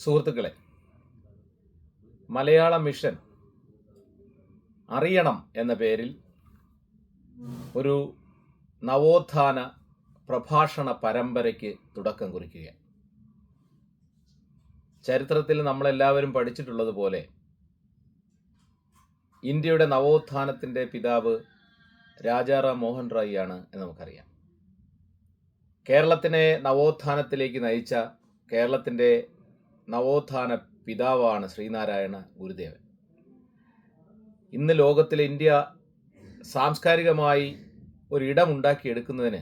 സുഹൃത്തുക്കളെ, മലയാള മിഷൻ അറിയണം എന്ന പേരിൽ ഒരു നവോത്ഥാന പ്രഭാഷണ പരമ്പരയ്ക്ക് തുടക്കം കുറിക്കുകയാണ്. ചരിത്രത്തിൽ നമ്മളെല്ലാവരും പഠിച്ചിട്ടുള്ളതുപോലെ ഇന്ത്യയുടെ നവോത്ഥാനത്തിൻ്റെ പിതാവ് രാജാറാം മോഹൻ റായ് ആണ് എന്ന് നമുക്കറിയാം. കേരളത്തിനെ നവോത്ഥാനത്തിലേക്ക് നയിച്ച കേരളത്തിൻ്റെ നവോത്ഥാന പിതാവാണ് ശ്രീനാരായണ ഗുരുദേവൻ. ഇന്ന് ലോകത്തിൽ ഇന്ത്യ സാംസ്കാരികമായി ഒരിടമുണ്ടാക്കിയെടുക്കുന്നതിന്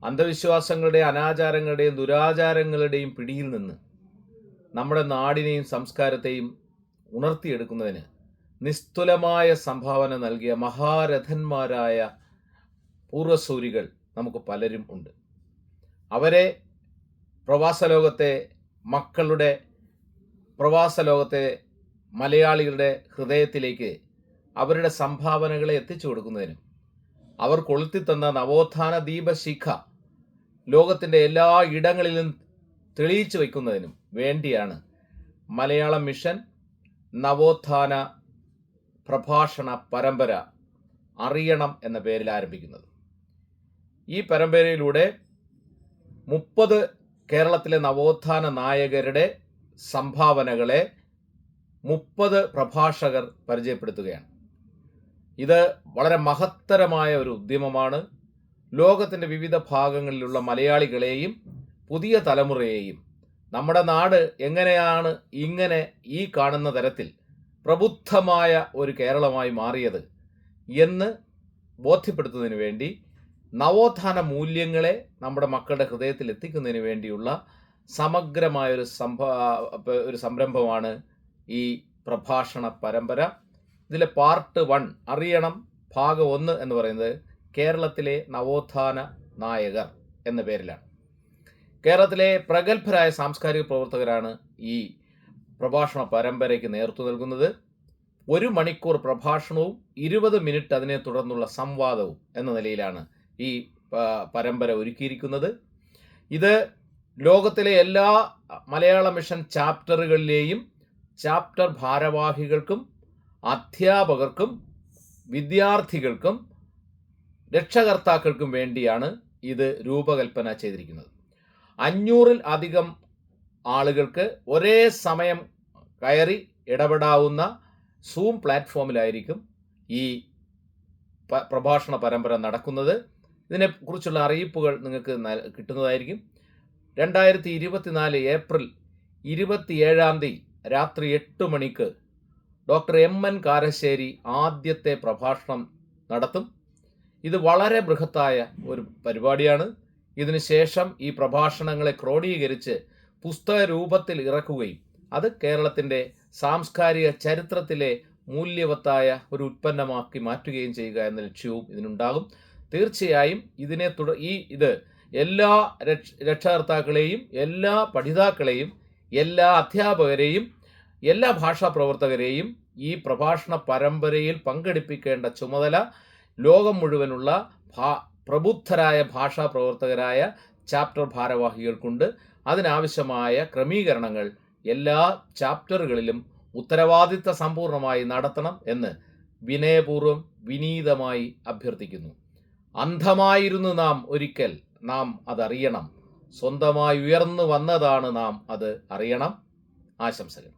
അന്ധവിശ്വാസങ്ങളുടെയും അനാചാരങ്ങളുടെയും ദുരാചാരങ്ങളുടെയും പിടിയിൽ നിന്ന് നമ്മുടെ നാടിനെയും സംസ്കാരത്തെയും ഉണർത്തിയെടുക്കുന്നതിന് നിസ്തുലമായ സംഭാവന നൽകിയ മഹാരഥന്മാരായ പൂർവ്വസൂരികൾ നമുക്ക് പലരും ഉണ്ട്. അവരെ പ്രവാസലോകത്തെ മലയാളികളുടെ ഹൃദയത്തിലേക്ക് അവരുടെ സംഭാവനകളെ എത്തിച്ചു കൊടുക്കുന്നതിനും അവർ കൊളുത്തിത്തന്ന നവോത്ഥാന ദീപശിഖ ലോകത്തിൻ്റെ എല്ലാ ഇടങ്ങളിലും തെളിയിച്ചു വയ്ക്കുന്നതിനും വേണ്ടിയാണ് മലയാള മിഷൻ നവോത്ഥാന പ്രഭാഷണ പരമ്പര അറിയണം എന്ന പേരിൽ ആരംഭിക്കുന്നത്. ഈ പരമ്പരയിലൂടെ 30 കേരളത്തിലെ നവോത്ഥാന നായകരുടെ സംഭാവനകളെ 30 പ്രഭാഷകർ പരിചയപ്പെടുത്തുകയാണ്. ഇത് വളരെ മഹത്തരമായ ഒരു ഉദ്യമമാണ്. ലോകത്തിൻ്റെ വിവിധ ഭാഗങ്ങളിലുള്ള മലയാളികളെയും പുതിയ തലമുറയെയും നമ്മുടെ നാട് എങ്ങനെയാണ് ഇങ്ങനെ ഈ കാണുന്ന തരത്തിൽ പ്രബുദ്ധമായ ഒരു കേരളമായി മാറിയത് എന്ന് ബോധ്യപ്പെടുത്തുന്നതിന് വേണ്ടി നവോത്ഥാന മൂല്യങ്ങളെ നമ്മുടെ മക്കളുടെ ഹൃദയത്തിൽ എത്തിക്കുന്നതിന് വേണ്ടിയുള്ള സമഗ്രമായൊരു സംരംഭമാണ് ഈ പ്രഭാഷണ പരമ്പര. ഇതിലെ പാർട്ട് 1 അറിയണം ഭാഗം 1 എന്ന് പറയുന്നത് കേരളത്തിലെ നവോത്ഥാന നായകർ എന്ന പേരിലാണ്. കേരളത്തിലെ പ്രഗത്ഭരായ സാംസ്കാരിക പ്രവർത്തകരാണ് ഈ പ്രഭാഷണ പരമ്പരയ്ക്ക് നേതൃത്വം നൽകുന്നത്. 1 മണിക്കൂർ പ്രഭാഷണവും 20 മിനിറ്റ് അതിനെ തുടർന്നുള്ള സംവാദവും എന്ന നിലയിലാണ് ഈ പരമ്പര ഒരുക്കിയിരിക്കുന്നത്. ഇത് ലോകത്തിലെ എല്ലാ മലയാള മിഷൻ ചാപ്റ്ററുകളിലെയും ചാപ്റ്റർ ഭാരവാഹികൾക്കും അധ്യാപകർക്കും വിദ്യാർത്ഥികൾക്കും രക്ഷകർത്താക്കൾക്കും വേണ്ടിയാണ് ഇത് രൂപകൽപ്പന ചെയ്തിരിക്കുന്നത്. 500-ൽ അധികം ആളുകൾക്ക് ഒരേ സമയം കയറി ഇടപെടാവുന്ന സൂം പ്ലാറ്റ്ഫോമിലായിരിക്കും ഈ പ്രഭാഷണ പരമ്പര നടക്കുന്നത്. ഇതിനെക്കുറിച്ചുള്ള അറിയിപ്പുകൾ നിങ്ങൾക്ക് കിട്ടുന്നതായിരിക്കും. 2024 ഏപ്രിൽ 27 രാത്രി 8 മണിക്ക് ഡോക്ടർ MN കാരശ്ശേരി ആദ്യത്തെ പ്രഭാഷണം നടത്തും. ഇത് വളരെ ബൃഹത്തായ ഒരു പരിപാടിയാണ്. ഇതിനുശേഷം ഈ പ്രഭാഷണങ്ങളെ ക്രോഡീകരിച്ച് പുസ്തക രൂപത്തിൽ ഇറക്കുകയും അത് കേരളത്തിൻ്റെ സാംസ്കാരിക ചരിത്രത്തിലെ മൂല്യവത്തായ ഒരു ഉൽപ്പന്നമാക്കി മാറ്റുകയും ചെയ്യുക എന്ന ലക്ഷ്യവും ഇതിനുണ്ടാകും. തീർച്ചയായും ഇത് എല്ലാ രക്ഷകർത്താക്കളെയും എല്ലാ പഠിതാക്കളെയും എല്ലാ അധ്യാപകരെയും എല്ലാ ഭാഷാ പ്രവർത്തകരെയും ഈ പ്രഭാഷണ പരമ്പരയിൽ പങ്കെടുപ്പിക്കേണ്ട ചുമതല ലോകം മുഴുവനുള്ള പ്രബുദ്ധരായ ഭാഷാ പ്രവർത്തകരായ ചാപ്റ്റർ ഭാരവാഹികൾക്കുണ്ട്. അതിനാവശ്യമായ ക്രമീകരണങ്ങൾ എല്ലാ ചാപ്റ്ററുകളിലും ഉത്തരവാദിത്ത സമ്പൂർണമായി നടത്തണം എന്ന് വിനയപൂർവ്വം വിനീതമായി അഭ്യർത്ഥിക്കുന്നു. അന്ധമായിരുന്നു നാം ഒരിക്കൽ, നാം അതറിയണം. സ്വന്തമായി ഉയർന്നു വന്നതാണ് നാം, അത് അറിയണം. ആശംസകൾ.